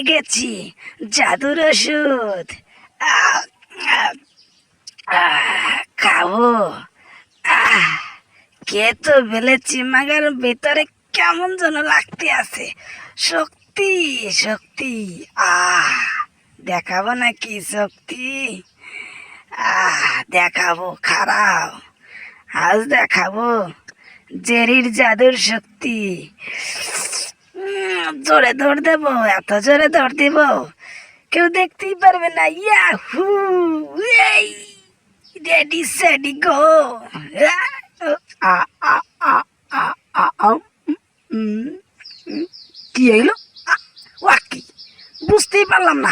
গেছি জাদুর ওষুধ। আহ, আহ, খাবো। আহ, কে তো বলেছি মাগার ভেতরে কেমন যেন লাগতে আছে। শক্তি শক্তি। আহ দেখাবো নাকি শক্তি? দেখাবো, খারাপ। আজ দেখাবো জেরির জাদুর শক্তি। জোরে দৌড় দেবো, এত জোরে দৌড় দিব কেউ দেখতেই পারবে না। ইয়াহু! এই রেডি সেডি গো। আ আ আ আ আ আ উম, উম, কি হইলো? ওয়াকি বুঝতেই পারলাম না।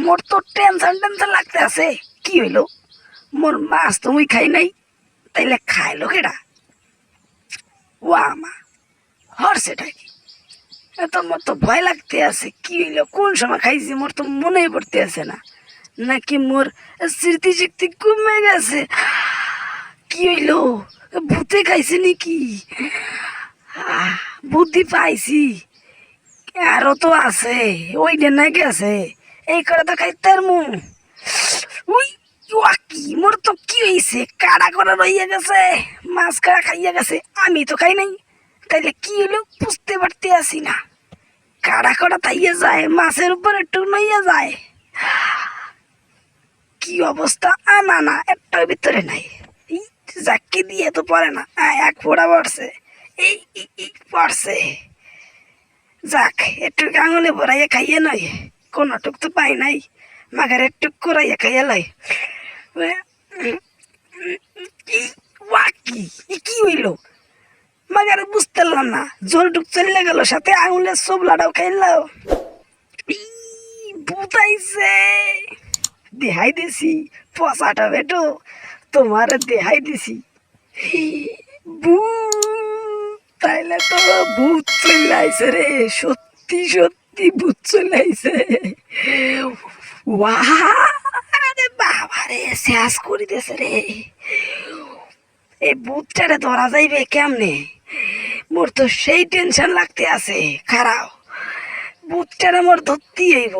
মোর তো টেনশন টেনশন লাগতে আছে। কি হইলো? মোর মাছ তো মুই খাই নাই, তাইলে খাইলো কেডা? ওয়া মা, হরছেটা কি? এত মোর তো ভয় লাগতে আছে। কি হইলো? কোন সময় খাইছি মোর তো মনেই পড়তে আছে না। নাকি মোর স্মৃতি শক্তি কমে গেছে? কি হইলো? ভূতে খাইছে নাকি? বুদ্ধি পাইছি, আরো তো আছে। ওই ডে না গেছে, এই করে তো খাইতে মু। উই কি মোর তো কি হইছে? কাড়া করা রইয়া গেছে, মাছ কাড়া খাইয়া গেছে, আমি তো খাই নাই। তাইলে কি হইলো বুঝতে পারতে আসি না। কাড়া করা তাইয়া যায়, মাছের উপর একটু নইয়া যায়। কি অবস্থা! না না, একটার ভিতরে নাই। জাকি দিয়ে তো পড়ে না, এক ফোড়া পড়ছে। এই পড়ছে। যাক, একটু আঙুলে ভরাইয়া খাইয়ে নয়, কোনো টুক তো পাই নাই। মাগার একটু করাইয়া খাইয়া লয়। কি কি হইল? মাগার বুঝতে পারলাম না। জোর টুক চলে গেল, সাথে আঙুলের সোবলাটাও খাইলাও। বুতাইছে, দেহাই দিছি পচাটা বেটো, তোমার দেহাই দিছি। তাইলে তো ভূত চলে আইছে রে, সত্যি সত্যি ভূত চলে আইছে। আরে বাবা রে, শেষ করে দিয়েছে রে। এই ভূতটারে ধরা যাইবে কেমনে? মোর তো সেই টেনশন লাগতে আছে। খারাপ, ভূতটারে মোর ধরতেই হইব,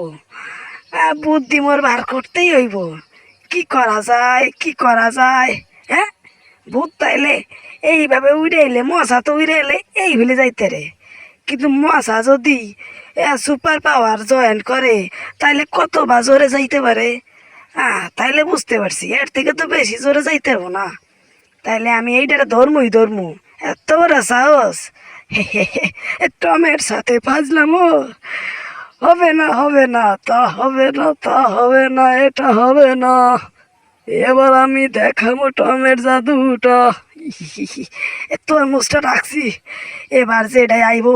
বুদ্ধি মোর বার করতেই হইব। কি করা যায়, কি করা যায়? হ্যাঁ, ভূত তাইলে এইভাবে উড়ে এলে, মশা তো উড়ে এলে এই হলে যাইতে রে। কিন্তু মশা যদি সুপার পাওয়ার জয়েন করে, তাইলে কত বা জোরে যাইতে পারে। তাইলে বুঝতে পারছি এর থেকে তো বেশি জোরে যাইতে হবো না। তাইলে আমি এইটারে ধর্মই ধর্ম। এত বড় সাহস! টমের সাথে ফাজলাম। হবে না, হবে না, তা হবে না, তা হবে না, এটা হবে না। এবার আমি দেখাবো টমের জাদুটা। তোর মুখটা রাখছি, এবার যেটাই আইব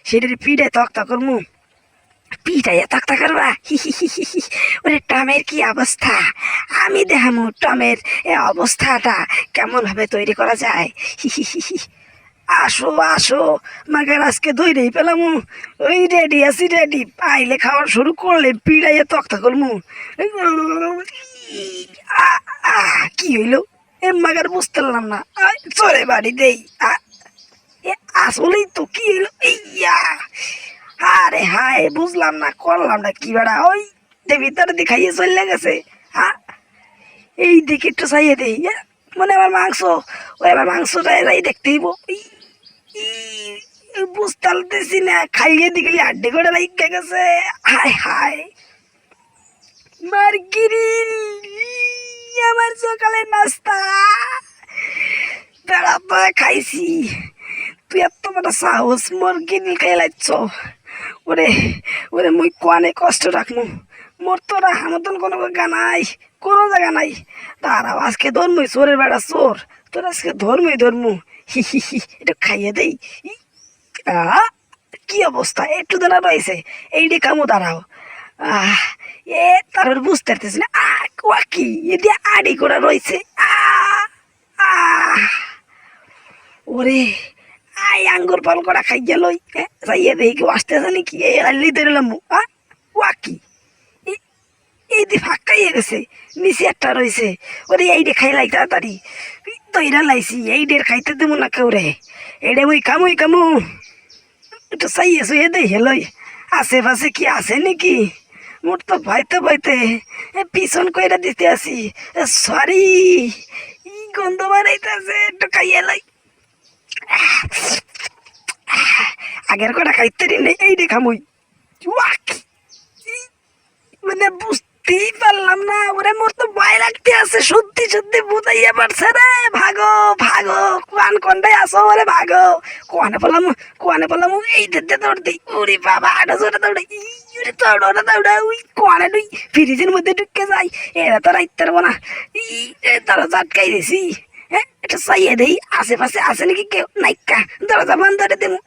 সেটার পিঠে তক্তা করমু। পিঠাইয়া তক্তা করবা? ওরে টমের কি অবস্থা! আমি দেখামু টমের অবস্থাটা কেমন ভাবে তৈরি করা যায়। আসো আসো, মাগার আজকে দইরেই পেলাম। ওই রেডি আছি, রেডি। আইলে খাওয়া শুরু করলে পিড়াইয়া তক্তা করমু। কি হইলো? মাগার বুঝতে পারলাম না। চলে বাড়ি দেই। আসলেই তো কি হইলো? ইয়া, আরে হায়, বুঝলাম না, করলাম না কি বেড়া। ওই ভিতরে দেখাইয়ে চলে গেছে। এই দিকে একটু চাইয়ে দেই। মনে আমার মাংস, ওই আমার মাংসটা এরাই দেখতে হইব। বুঝতে পারতেছি না, খাইয়ে দিকে আড্ডি করে লাইগা গেছে। হায় হায়, মার্গিরিল, আমার সকালে নাস্তা বেড়াতে খাইছি। তুই এত বড় সাহস, মোর গিরিল খাই লাইছ? ওরে ওরে, মুই কোয়ানে কষ্ট রাখমু। মোর তো রাখার মতন কোনো জায়গা নাই, কোনো জায়গা নাই। তারাও আজকে ধর্মই, চোরের বেড়া চোর, তোর আজকে ধর্মই ধর্মু। হি হি হি, এটা খাইয়ে দেই। কি অবস্থা! একটু দাঁড়া রয়েছে, এইটি কামু দাঁড়াও। আহ এ তার বুঝতে পারতেছি না। কি এদি আড়ি করা রয়েছে। ওরে, আঙ্গুর ফল করা খাই গেল। যাইয়ে দেখি কেউ আসতেছে নাকি। আল্লি ধরলাম। কি এই দি ফাঁকাইয়ে গেছে, নিচে একটা রয়েছে। ওরে এইডে খাইলাই তাড়াতাড়ি, তৈরা লাইছি। এইডের খাইতে দেবো না কেউ রে। এইডে মুই কামুই কামু, একটু চাইয়ে শুয়ে দেই হেলই। আশেপাশে কি আছে নাকি? মোর তো ভয়তে ভয়তে পিছন কইরা দিতে আসি। সরি, ই গন্ধ বানাইতেছে, একটু খাইয়ে লাই। আগের কটা খাইতে নেই, এই রে খামুই। ওয়াক! মানে বুঝতেই পারলাম না, ওরে মোর তো ভয় লাগতে আছে, সত্যি সত্যি বুঝাইয়া পারছে রে। ভাগো ভাগো, কোয়ান কোনটাই আসো, ওরে ভাগো। কোয়ানে বললাম এই দিতে দৌড় দিই। ওরে বাবা, আটা জোরে দৌড়ে, ইরে দৌড়া দৌড়া, ওই কোয়ানে ডুই ফ্রিজের মধ্যে ঢুকে যাই। এরা তো রাইতে পারবো না। দরজা আটকাই দিছি। হ্যাঁ, এটা চাইয়ে দেই আশেপাশে আছে নাকি কেউ, নাইকা দরজা বন্ধ করে দেবো।